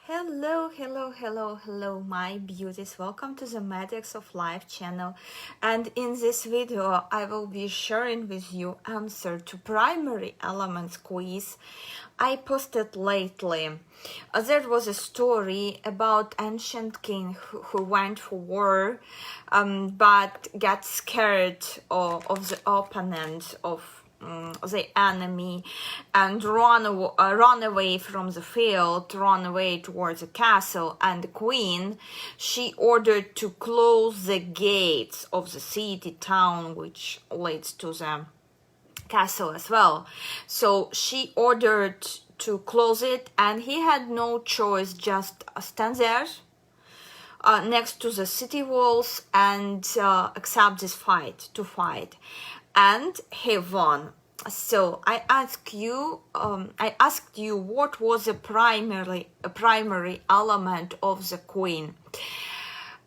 Hello, hello, hello, hello, my beauties. Welcome to the Magics of Life channel. And in this video, I will be sharing with you answer to primary elements quiz I posted lately. There was a story about ancient king who went for war, but got scared of the opponent of the enemy and run away from the field, run away towards the castle. And the queen, she ordered to close the gates of the city town, which leads to the castle as well. So she ordered to close it, and he had no choice, just stand there next to the city walls and accept this fight, and he won. So I asked you what was a primary element of the queen.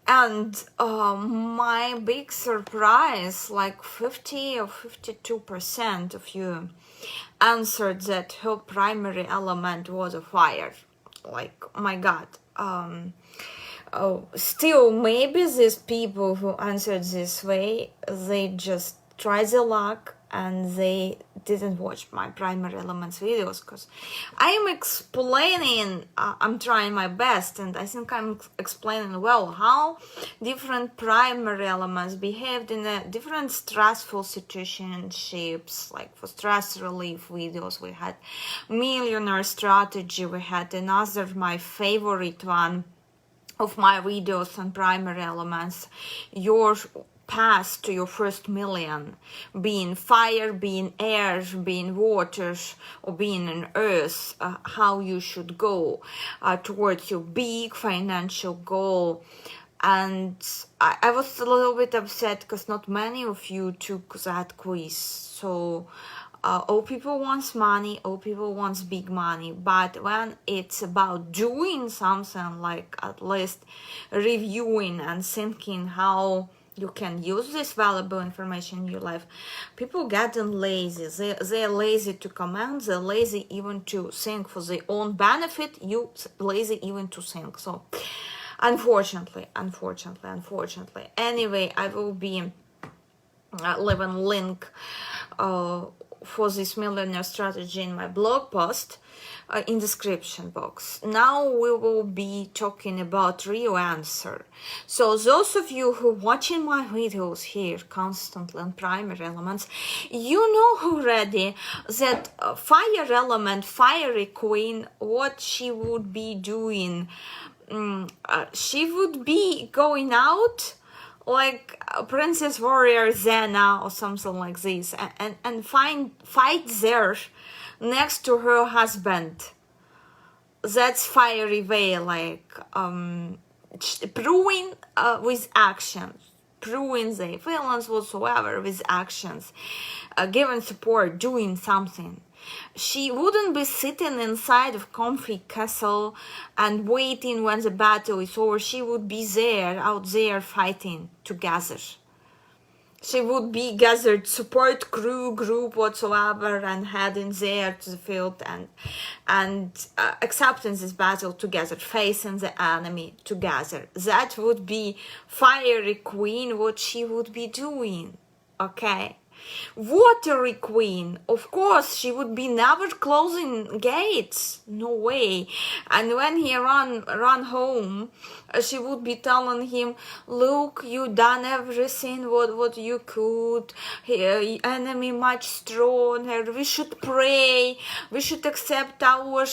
And my big surprise, like 50 or 52% of you answered that her primary element was a fire. Like, oh my God. Still, maybe these people who answered this way, they just tried their luck and they didn't watch my primary elements videos, because I'm explaining, I'm trying my best, and I think I'm explaining well how different primary elements behaved in a different stressful situationships. Like for stress relief videos, we had millionaire strategy, we had another, my favorite one of my videos on primary elements, your path to your first million, being fire, being air, being water, or being an earth, how you should go towards your big financial goal. And I was a little bit upset because not many of you took that quiz. So all people wants money, all people wants big money, but when it's about doing something, like at least reviewing and thinking how you can use this valuable information in your life, people getting lazy. They're lazy to comment, they're lazy even to think for their own benefit, you lazy even to think. So unfortunately. Anyway, I will be leaving link for this millionaire strategy in my blog post in description box. Now we will be talking about real answer. So those of you who watching my videos here constantly on primary elements, you know already that fire element, fiery queen, what she would be doing. She would be going out like Princess Warrior Xena or something like this, and fight there next to her husband. That's fiery way, like proving with actions, proving the violence whatsoever with actions, giving support, doing something. She wouldn't be sitting inside of comfy castle and waiting when the battle is over. She would be there, out there fighting together. She would be gathered support crew, group whatsoever, and heading there to the field and accepting this battle together, facing the enemy together. That would be fiery queen, what she would be doing, okay? Watery queen, of course, she would be never closing gates, no way. And when he run home, she would be telling him, look, you done everything what you could, enemy much stronger, we should pray, we should accept our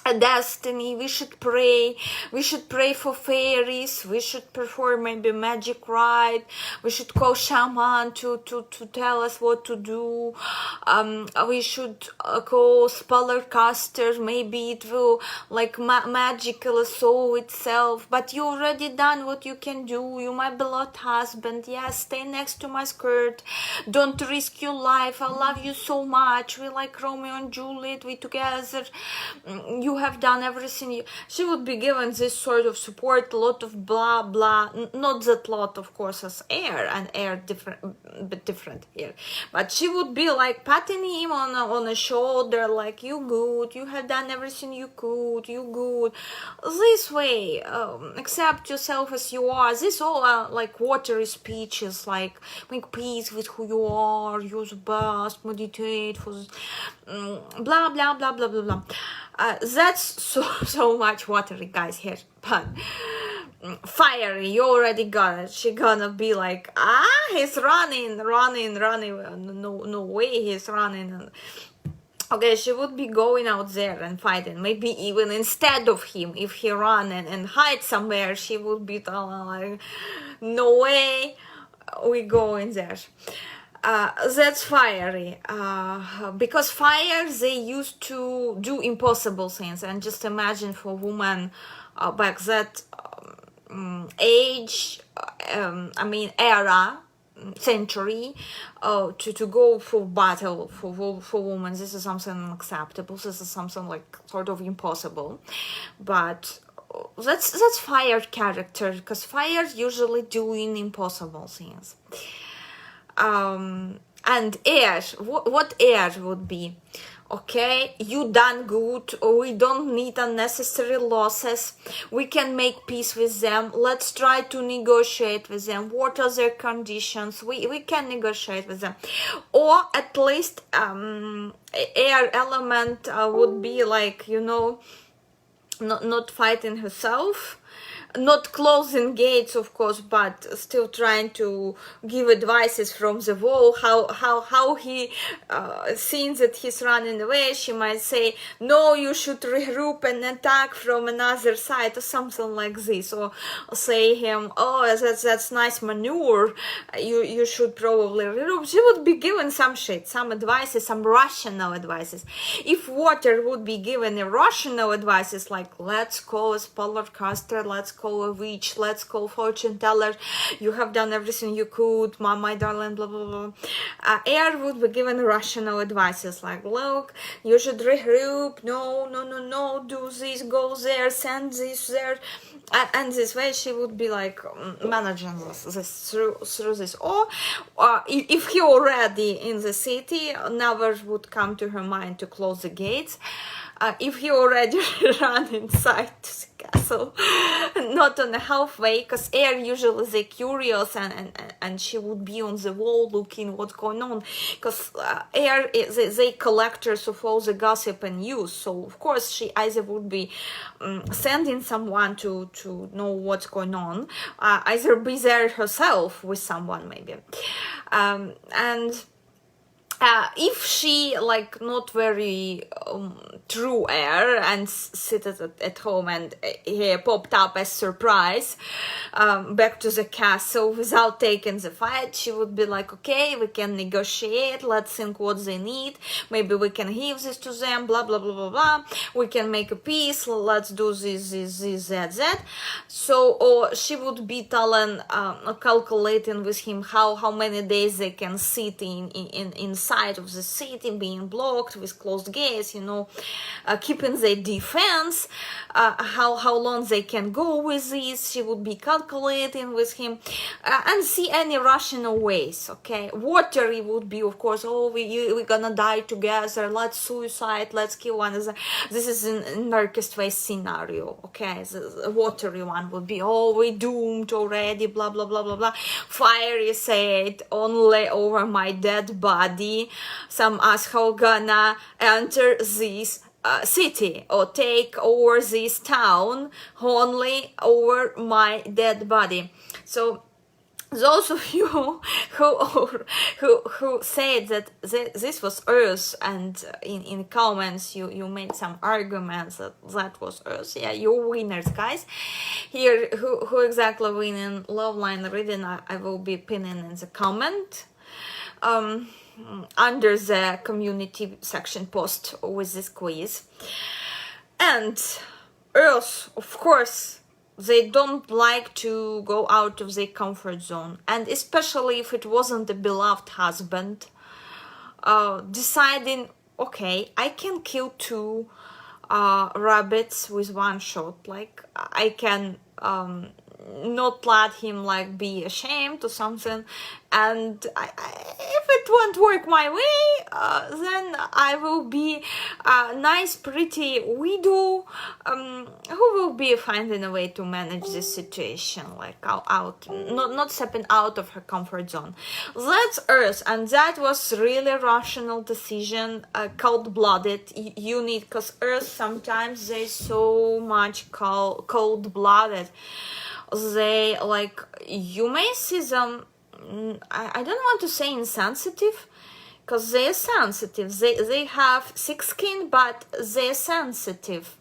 a destiny, we should pray for fairies, we should perform maybe magic rite, we should call shaman to tell us what to do, we should call spellcaster, maybe it will like magically solve itself. But you already done what you can do, you my beloved husband, yes, stay next to my skirt, don't risk your life, I love you so much, we like Romeo and Juliet, we together, you you have done everything. She would be given this sort of support, a lot of blah blah, not that lot of course as air, and air different, but different here, but she would be like patting him on a shoulder, like, you good, you have done everything you could, you good, this way, accept yourself as you are. This all like watery speeches, like make peace with who you are, you're the best, meditate for this, blah blah blah blah blah blah. That's so much watery, guys, here, but fiery, you already got it. She gonna be like, he's running, no way he's running. Okay, she would be going out there and fighting, maybe even instead of him. If he run and hide somewhere, she would be telling like, no way, we go in there. That's fiery, because fire, they used to do impossible things. And just imagine for women back that age, era, century, to go for battle for women, this is something unacceptable. This is something like sort of impossible. But that's fire character, because fire usually doing impossible things. And air, what air would be? Okay, you done good, we don't need unnecessary losses, we can make peace with them, let's try to negotiate with them, what are their conditions, we can negotiate with them. Or at least air element would be like, not fighting herself, not closing gates, of course, but still trying to give advices from the wall. How he seeing that he's running away, she might say, no, you should regroup and attack from another side, or something like this. Or say him, oh, that's nice maneuver, you should probably regroup. She would be given some shit, some advices, some rational advices. If water would be given irrational advices, like, let's call a spellcaster, let's call a witch, let's call fortune teller, you have done everything you could, my darling, blah blah blah. Air would be given rational advices, like, look, you should regroup, no, do this, go there, send this there, and this way she would be like managing this through this. Or if he already in the city, never would come to her mind to close the gates. If he already ran inside the castle, not on the halfway, because air usually they're curious, and she would be on the wall looking what's going on, because air is they collectors of all the gossip and news. So of course she either would be sending someone to know what's going on, either be there herself with someone maybe, and if she like not very true air and sit at home and he popped up as surprise back to the castle without taking the fight, she would be like, okay, we can negotiate, let's think what they need, maybe we can give this to them, blah blah blah blah blah, we can make a peace, let's do this that. So, or she would be telling, calculating with him how many days they can sit inside of the city, being blocked with closed gates, keeping their defense, how long they can go with this. She would be calculating with him, and see any rational ways. Okay, watery would be, of course, we're gonna die together, let's suicide, let's kill one another. This is in darkest way scenario. Okay, the watery one would be, we doomed already, blah blah blah blah blah. Fiery said, only over my dead body some asshole gonna enter this city or take over this town, only over my dead body. So those of you who said that this was Earth, and in comments you made some arguments that was Earth, yeah, you're winners, guys. Here, who exactly winning love line reading, I will be pinning in the comment under the community section post with this quiz. And Earth, of course, they don't like to go out of their comfort zone, and especially if it wasn't a beloved husband, deciding, okay, I can kill two, rabbits with one shot. Like, I can not let him like be ashamed or something, and if it won't work my way, then I will be a nice pretty widow who will be finding a way to manage this situation, like out not stepping out of her comfort zone. That's Earth, and that was really rational decision, cold-blooded. You need, because Earth sometimes they're so much cold-blooded. They, like, you may see them, I don't want to say insensitive, because they're sensitive. They have thick skin, but they're sensitive.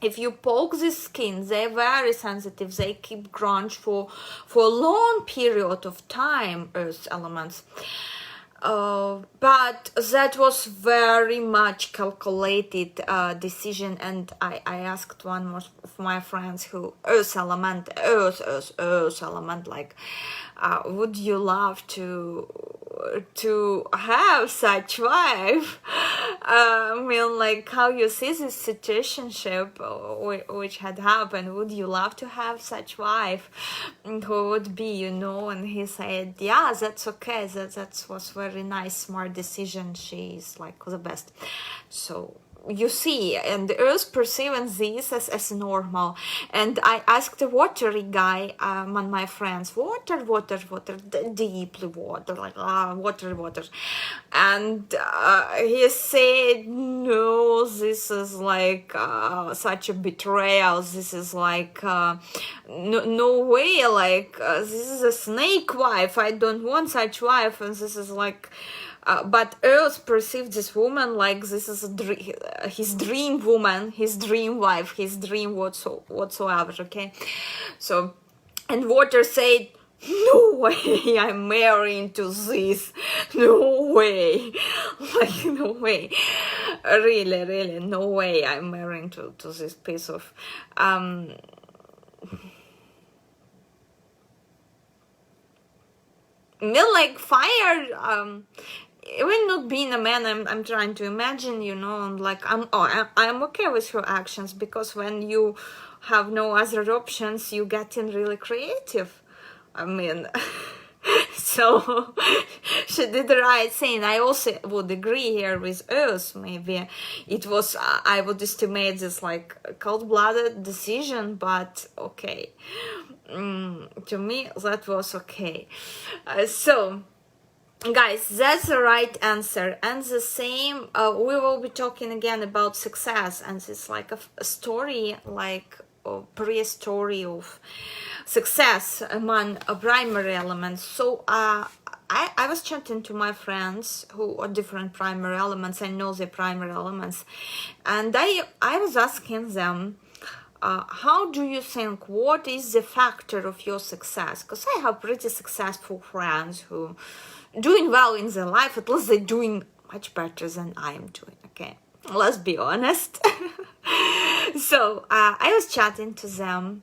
If you poke the skin, they're very sensitive. They keep grunge for a long period of time, Earth elements. But that was very much calculated decision, and I asked one more of my friends who Earth element, like, would you love to have such wife? I mean, like, how you see this situationship which had happened, would you love to have such wife who would be, you know? And he said, yeah, that's okay, that was very nice, smart decision, she's like the best. So you see, and the Earth perceiving this as normal. And I asked a watery guy, among my friends, water, deeply water, like water, and he said, no, this is like such a betrayal, this is like no way, like this is a snake wife, I don't want such wife, and this is like but Earth perceived this woman like this is his dream woman, his dream wife, his dream whatsoever, okay? So, and water said, no way I'm marrying to this, no way, like, no way, really, no way I'm marrying to this piece of like fire. Even not being a man, I'm trying to imagine, you know, and like I'm okay with her actions, because when you have no other options, you get in really creative. I mean, so she did the right thing. I also would agree here with Earth. Maybe it was I would estimate this like a cold-blooded decision, but okay, to me that was okay. So. Guys, that's the right answer. And the same, we will be talking again about success, and it's like a story, like a pre-story of success among primary elements. So I was chatting to my friends who are different primary elements. I know the primary elements, and I was asking them, how do you think, what is the factor of your success? Because I have pretty successful friends who doing well in their life, at least they're doing much better than I am doing, okay? Let's be honest. So I was chatting to them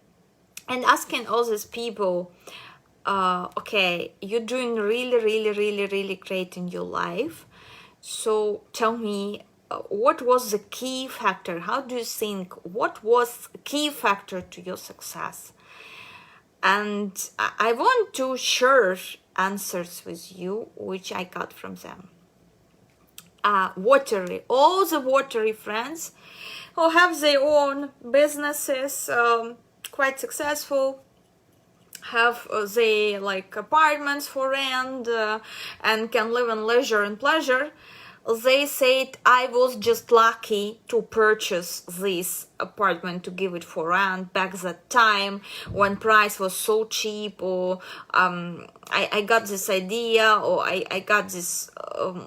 and asking all these people, okay, you're doing really great in your life. So tell me, what was the key factor? How do you think, what was a key factor to your success? And I want to share answers with you, which I got from them. Watery, all the watery friends who have their own businesses, quite successful, have their like apartments for rent, and can live in leisure and pleasure. They said, I was just lucky to purchase this apartment, to give it for rent back that time when price was so cheap, or I got this idea, or I got this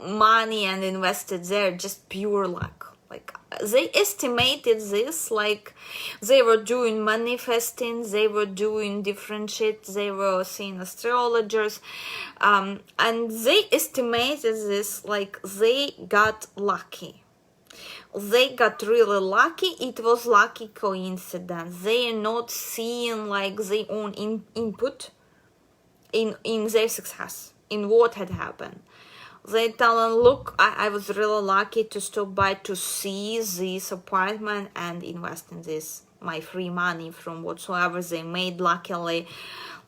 money and invested there, just pure luck. Like, they estimated this, like they were doing manifesting, they were doing different shit, they were seeing astrologers, and they estimated this like they got lucky. They got really lucky. It was lucky coincidence. They are not seeing like their own input in their success, in what had happened. They tell, look, I was really lucky to stop by to see this apartment and invest in this. My free money from whatsoever they made, luckily,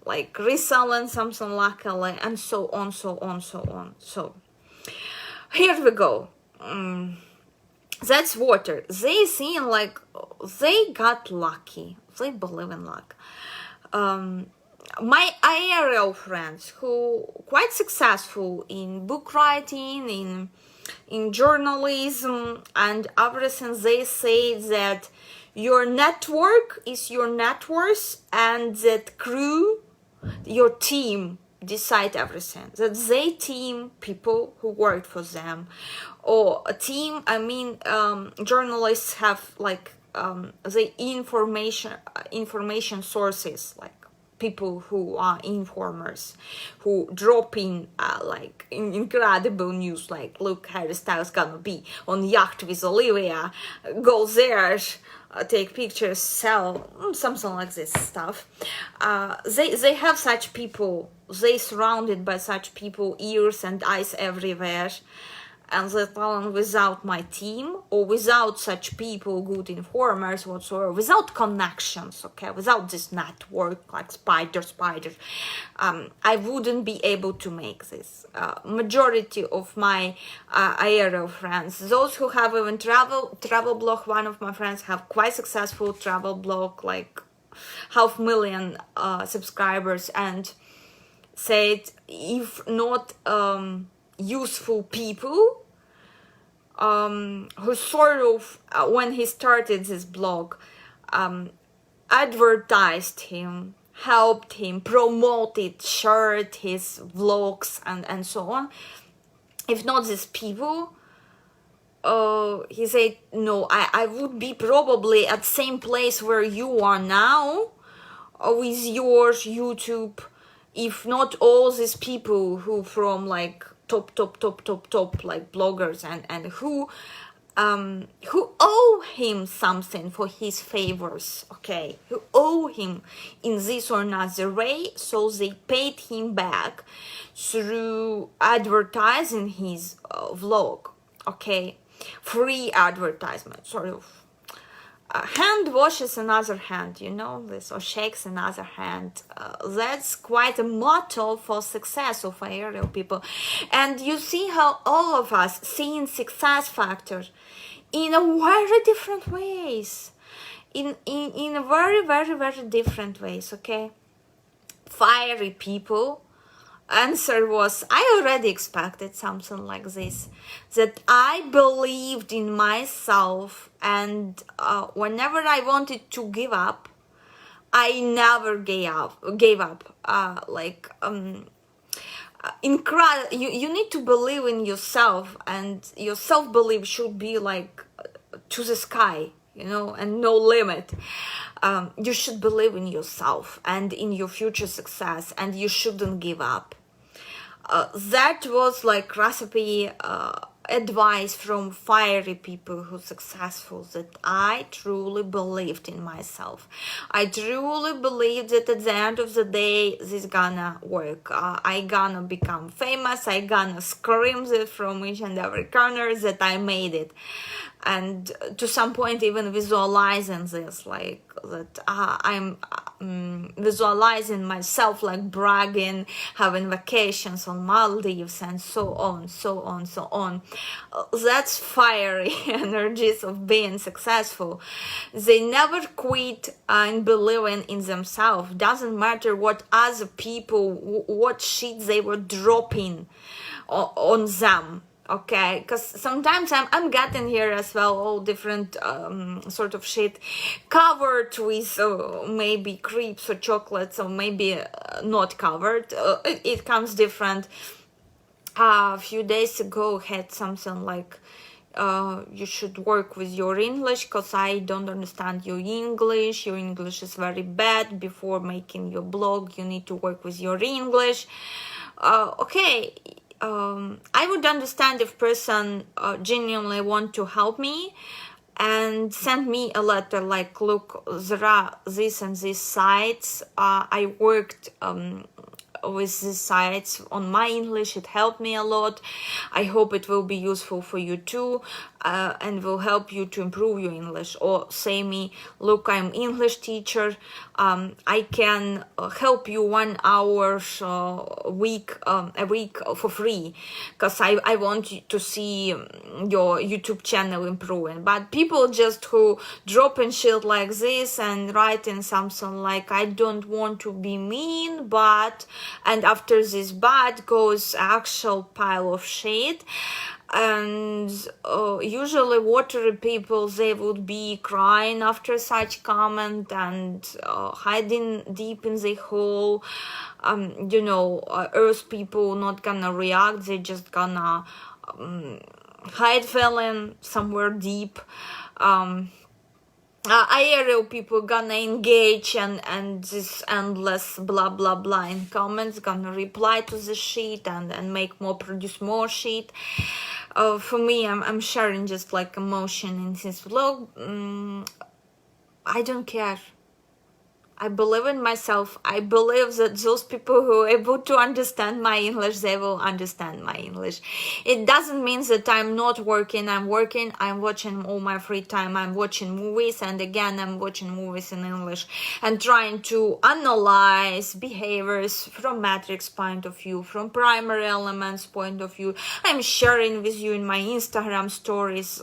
like reselling something luckily, and so on, so on, so on. So here we go. That's water. They seem like they got lucky. They believe in luck. My aerial friends who quite successful in book writing, in journalism and everything, they say that your network is your net worth, and that crew, your team, decide everything. That they team people who worked for them, or a team. I mean, journalists have like the information sources, like people who are informers, who drop in like incredible news, like, look, Harry Styles gonna be on yacht with Olivia, go there, take pictures, sell, something like this stuff. They have such people, they surrounded by such people, ears and eyes everywhere. And they tell them, without my team, or without such people, good informers whatsoever, without connections, okay, without this network, like spiders, I wouldn't be able to make this. Majority of my aerial friends, those who have even travel blog, one of my friends have quite successful travel blog, like 500,000 subscribers, and said, if not useful people who sort of, when he started this blog, advertised him, helped him, promoted, shared his vlogs and so on. If not these people, he said, no, I would be probably at the same place where you are now with your YouTube, if not all these people who from like top like bloggers and who owe him something for his favors, okay, who owe him in this or another way, so they paid him back through advertising his vlog, okay, free advertisement, sort of. Hand washes another hand, you know this, or shakes another hand. That's quite a motto for success of aerial people. And you see how all of us seeing success factors in a very different ways. In a very different ways, okay? Fiery people. Answer was, I already expected something like this, that I believed in myself, and whenever I wanted to give up, I never gave up. You need to believe in yourself, and your self-belief should be like to the sky, you know, and no limit. You should believe in yourself and in your future success, and you shouldn't give up. That was like recipe advice from fiery people who successful, that I truly believed in myself. I truly believed that at the end of the day this gonna work. I gonna become famous. I gonna scream it from each and every corner that I made it. And to some point even visualizing this, like that I'm visualizing myself like bragging, having vacations on Maldives and so on. That's fiery energies of being successful. They never quit in believing in themselves. Doesn't matter what other people, what shit they were dropping on them. Okay, because sometimes I'm getting here as well all different sort of shit covered with maybe crepes or chocolates, or maybe not covered. It comes different. A few days ago had something like you should work with your English because I don't understand your English is very bad. Before making your blog you need to work with your English. Okay, I would understand if person genuinely want to help me and send me a letter like, look, there are this and these sites. I worked with these sites on my English. It helped me a lot. I hope it will be useful for you too, and will help you to improve your English. Or say me, look, I'm English teacher. I can help you 1 hour a week for free, because I want you to see your YouTube channel improving. But people just who drop in shit like this and writing something like, I don't want to be mean, but, and after this but goes actual pile of shit. And usually watery people, they would be crying after such comment and hiding deep in the hole. Earth people not gonna react, they just gonna hide feeling somewhere deep. Aerial people gonna engage and this endless blah blah blah in comments, gonna reply to the shit and produce more shit. For me, I'm sharing just like emotion in this vlog. I don't care. I believe in myself. I believe that those people who are able to understand my English, they will understand my English. It doesn't mean that I'm not working. I'm working. I'm watching all my free time. I'm watching movies. And again, I'm watching movies in English and trying to analyze behaviors from matrix point of view, from primary elements point of view. I'm sharing with you in my Instagram stories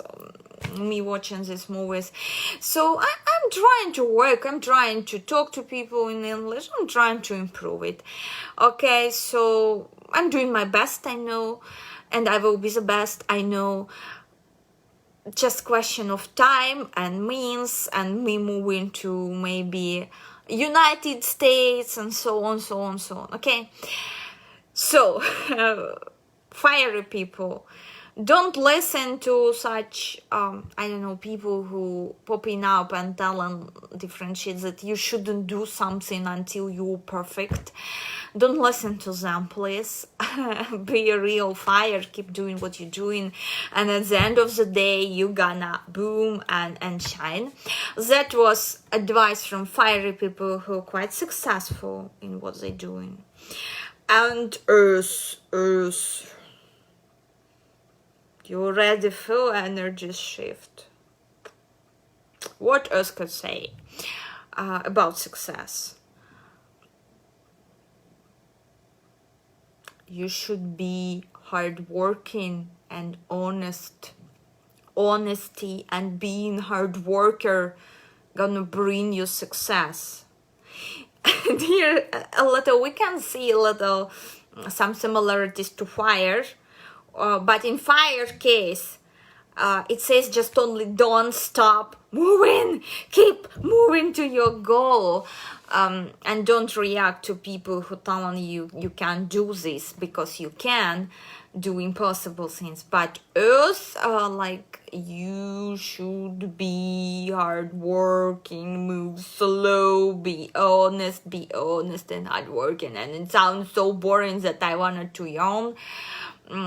me watching these movies. So I'm trying to work. I'm trying to talk to people in English. I'm trying to improve it. Okay, so I'm doing my best, I know, and I will be the best, I know. Just question of time and means, and me moving to maybe United States and so on. Okay, so fiery people, don't listen to such people who popping up and telling different shit that you shouldn't do something until you're perfect. Don't listen to them, please. Be a real fire, keep doing what you're doing, and at the end of the day you gonna boom and shine. That was advice from fiery people who are quite successful in what they're doing. And Earth, you already feel energy shift. What else could say about success? You should be hardworking and honest. Honesty and being hard worker gonna bring you success. And here we can see some similarities to fire. But in fire case, it says just only don't stop moving, keep moving to your goal, and don't react to people who telling you can't do this, because you can do impossible things. But Earth, you should be hardworking, move slow, be honest and hardworking. And it sounds so boring that I wanted to yawn.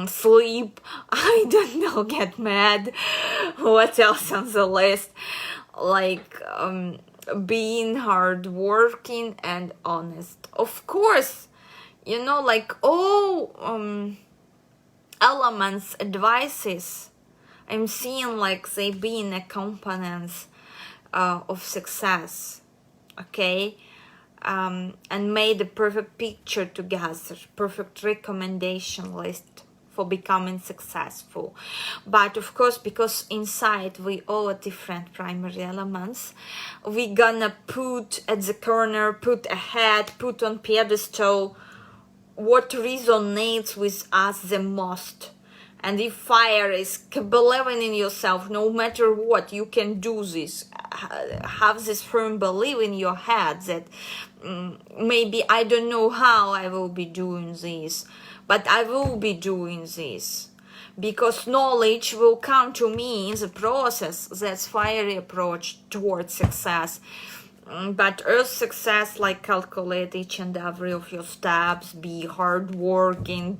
Sleep, I don't know, get mad. What else on the list? Being hardworking and honest. Of course, all elements, advices, I'm seeing they being a components of success. Okay. And made a perfect picture together, perfect recommendation list for becoming successful. But of course, because inside we all are different primary elements, we gonna put at the corner, put ahead, put on pedestal what resonates with us the most. And if fire is believing in yourself, no matter what, you can do this. Have this firm belief in your head that maybe I don't know how I will be doing this, but I will be doing this. Because knowledge will come to me in the process. That's fiery approach towards success. But Earth success, calculate each and every of your steps, be hardworking.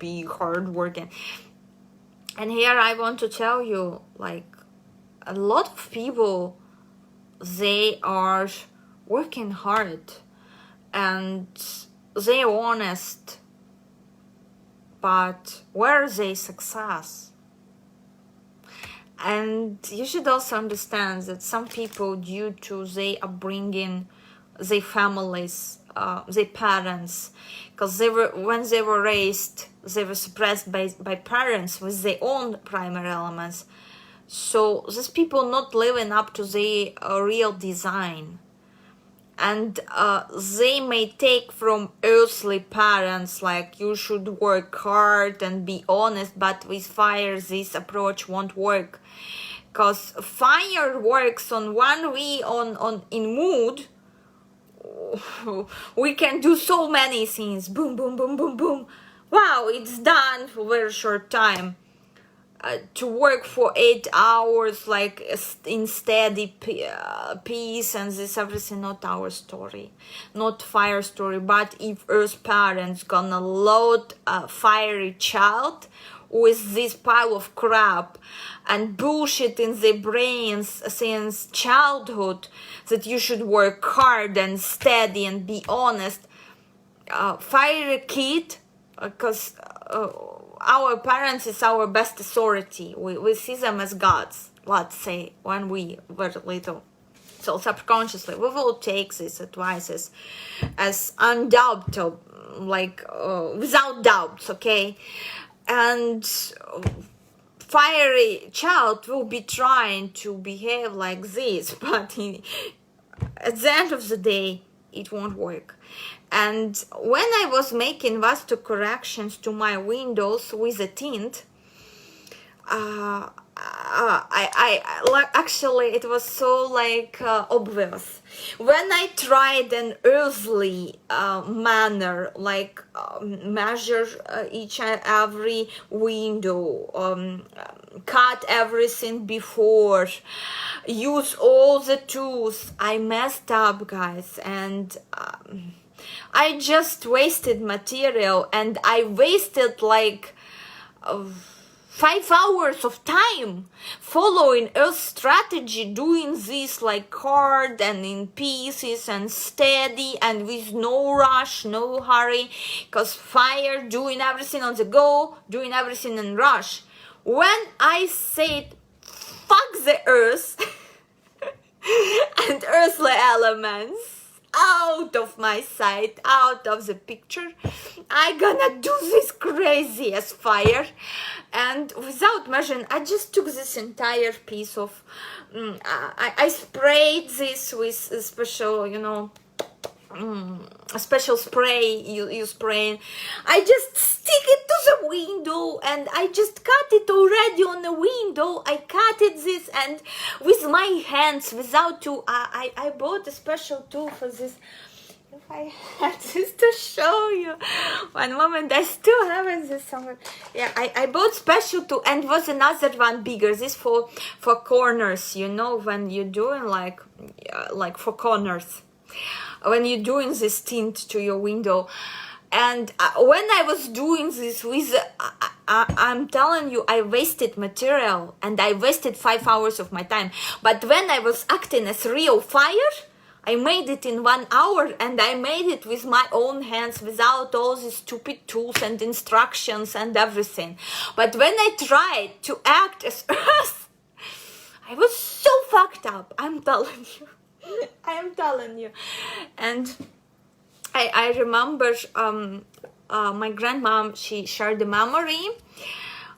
And here I want to tell you, a lot of people, they are working hard and they're honest, but where is their success? And you should also understand that some people, due to their upbringing, their families, their parents, because when they were raised, they were suppressed by parents with their own primary elements. So these people not living up to their real design. And they may take from earthly parents, like you should work hard and be honest, but with fire this approach won't work, because fire works on one way, in mood. We can do so many things, boom boom boom boom boom, wow, it's done for a very short time. To work for 8 hours, like in steady peace and this everything, not our story, not fire story. But if earth parents gonna load a fiery child with this pile of crap and bullshit in their brains since childhood, that you should work hard and steady and be honest, fiery kid, because our parents is our best authority. We see them as gods, let's say, when we were little. So subconsciously we will take these advices as undoubted, like without doubts, okay? And fiery child will be trying to behave like this, but at the end of the day it won't work. And when I was making vastu corrections to my windows with a tint, actually it was so obvious. When I tried an earthly manner, like measure each and every window, cut everything before, use all the tools, I messed up, guys, and I just wasted material, and I wasted 5 hours of time following Earth strategy, doing this hard and in pieces and steady and with no rush, no hurry, because fire, doing everything on the go, doing everything in rush. When I said fuck the Earth and earthly elements out of my sight, out of the picture, I gonna do this crazy as fire, and without measuring, I just took this entire piece of I sprayed this with a special, a special spray you spray. I just stick it to the window, and I just cut it already on the window. I cut it this, and with my hands, without to I bought a special tool for this. If I had this to show you, one moment, I still haven't this somewhere. Yeah, I bought special tool, and was another one bigger. This for corners, when you're doing like for corners, when you're doing this tint to your window. And when I was doing this with, I'm telling you, I wasted material, and I wasted 5 hours of my time. But when I was acting as real fire, I made it in 1 hour, and I made it with my own hands, without all these stupid tools and instructions and everything. But when I tried to act as Earth, I was so fucked up, I'm telling you. I am telling you. And I remember my grandmom, she shared the memory.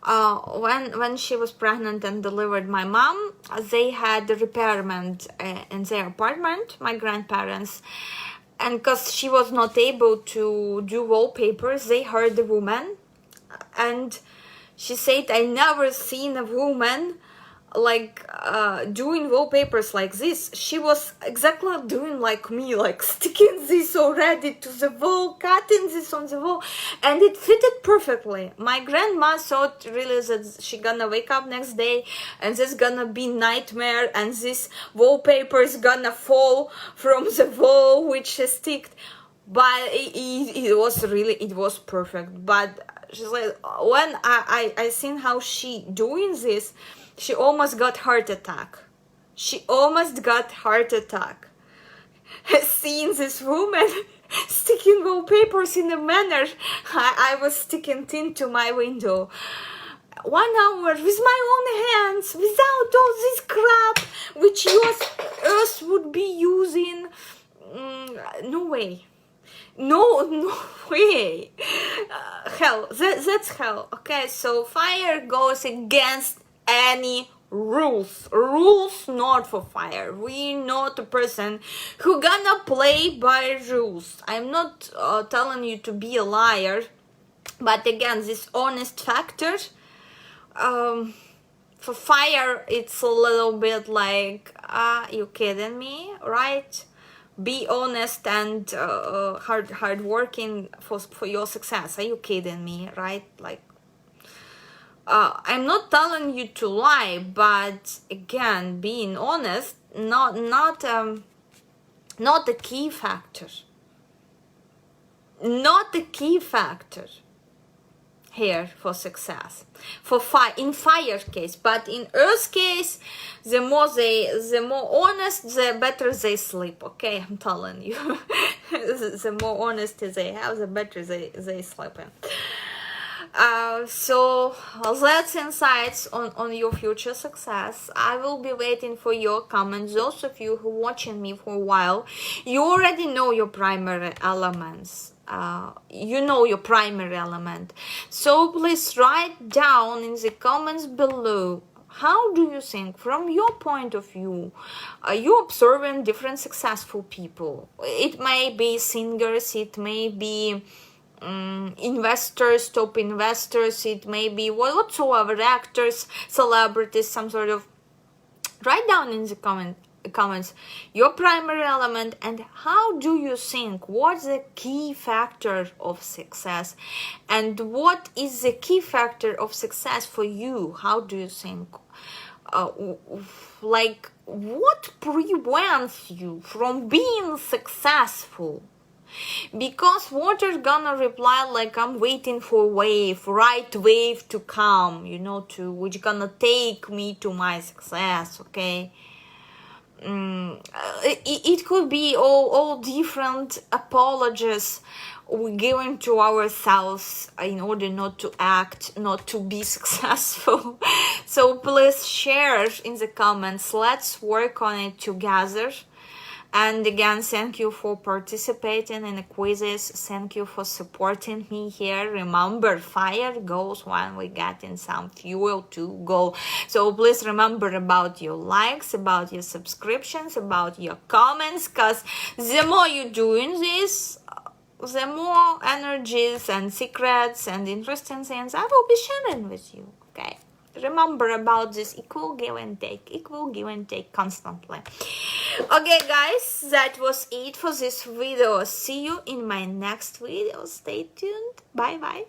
When she was pregnant and delivered my mom, they had a repairman in their apartment, my grandparents. And because she was not able to do wallpapers, they hired a woman. And she said, I never seen a woman doing wallpapers like this. She was exactly doing like me, sticking this already to the wall, cutting this on the wall, and it fitted perfectly. My grandma thought really that she gonna wake up next day and this gonna be nightmare, and this wallpaper is gonna fall from the wall which she sticked. But it was perfect. But she's like, when I seen how she doing this, she almost got heart attack. seeing this woman sticking wallpapers in a manner I was sticking tint to my window. 1 hour with my own hands, without all this crap which Earth would be using. No way. No way. Hell, that's hell. Okay, so fire goes against any rules not for fire. We're not a person who gonna play by rules. I'm not telling you to be a liar, but again, this honest factor, for fire, it's a little bit like, you kidding me, right? Be honest and hard working for your success. Are you kidding me, right? Like, I'm not telling you to lie, but again, being honest, not a key factor. Not a key factor here for success. For in fire case, but in earth case, the more honest, the better they sleep. Okay, I'm telling you. The more honesty they have, the better they sleep in. So that's insights on your future success. I will be waiting for your comments. Those of you who are watching me for a while, you already know your primary elements. You know your primary element. So please write down in the comments below, how do you think, from your point of view, you observing different successful people? It may be singers, it may be investors, top investors, it may be whatsoever, actors, celebrities, some sort of. Write down in the comments your primary element and how do you think, what's the key factor of success, and what is the key factor of success for you? How do you think, like, what prevents you from being successful? Because water's gonna reply like, I'm waiting for right wave to come, which gonna take me to my success. Okay, it could be all different apologies we giving to ourselves in order not to act, not to be successful. So please share in the comments. Let's work on it together. And again, thank you for participating in the quizzes. Thank you for supporting me here. Remember, fire goes when we get in some fuel to go. So please remember about your likes, about your subscriptions, about your comments, because the more you're doing this, the more energies and secrets and interesting things I will be sharing with you. Okay? Remember about this equal give and take constantly. Okay guys, that was it for this video. See you in my next video. Stay tuned. Bye bye.